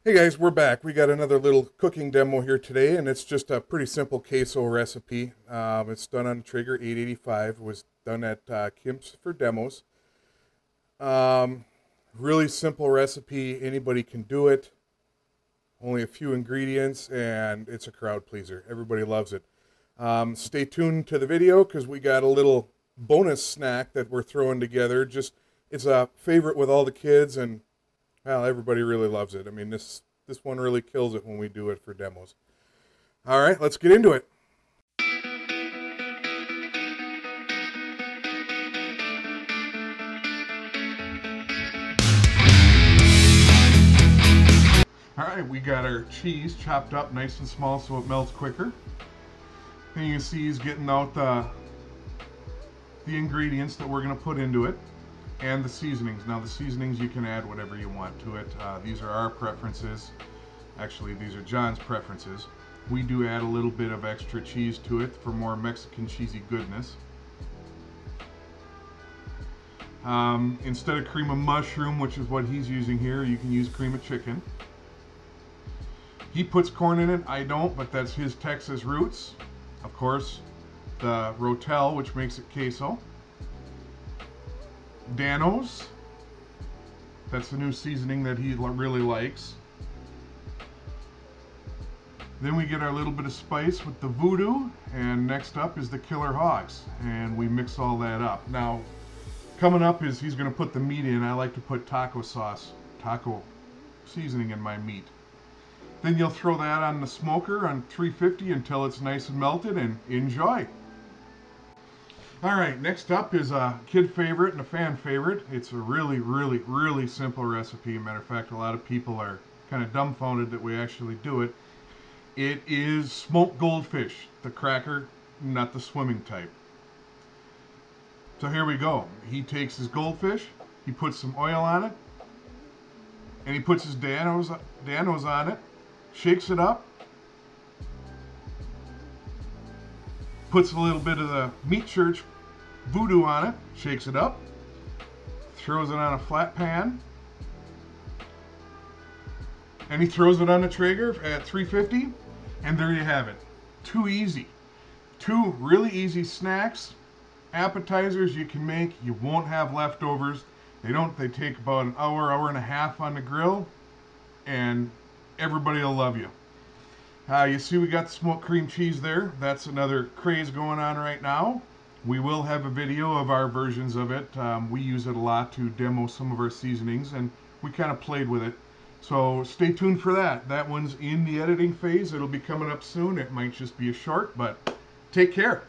Hey guys, we're back. We got another little cooking demo here today, and it's just a pretty simple queso recipe. It's done on Traeger 885. It was done at Kim's for demos. Really simple recipe. Anybody can do it. Only a few ingredients, and it's a crowd pleaser. Everybody loves it. Stay tuned to the video because we got a little bonus snack that we're throwing together. It's a favorite with all the kids, and well, everybody really loves it. I mean, this one really kills it when we do it for demos. All right, let's get into it. All right, we got our cheese chopped up nice and small so it melts quicker. And you can see he's getting out the ingredients that we're going to put into it. And the seasonings. Now the seasonings, you can add whatever you want to it. These are our preferences. Actually, these are John's preferences. We do add a little bit of extra cheese to it for more Mexican cheesy goodness. Instead of cream of mushroom, which is what he's using here, you can use cream of chicken. He puts corn in it, I don't, but that's his Texas roots. Of course, the rotel, which makes it queso. Danos, that's the new seasoning that he really likes. Then we get our little bit of spice with the Voodoo, and next up is the killer hogs, and we mix all that up. Now, coming up is he's going to put the meat in. I like to put taco seasoning in my meat. Then you'll throw that on the smoker on 350 until it's nice and melted, and enjoy. All right, next up is a kid favorite and a fan favorite. It's a really simple recipe. Matter of fact, a lot of people are kind of dumbfounded that we actually do it. It is smoked goldfish, the cracker, not the swimming type. So here we go. He takes his goldfish, he puts some oil on it, and he puts his danos on it, shakes it up, puts a little bit of the meat Church Voodoo on it, shakes it up, throws it on a flat pan, and he throws it on the Traeger at 350, and there you have it. Too easy. Two really easy snacks, appetizers you can make. You won't have leftovers. They take about an hour and a half on the grill, and everybody will love you. You see we got the smoked cream cheese there. That's another craze going on right now. We will have a video of our versions of it. We use it a lot to demo some of our seasonings, and we kind of played with it. So stay tuned for that. That one's in the editing phase. It'll be coming up soon. It might just be a short, but take care.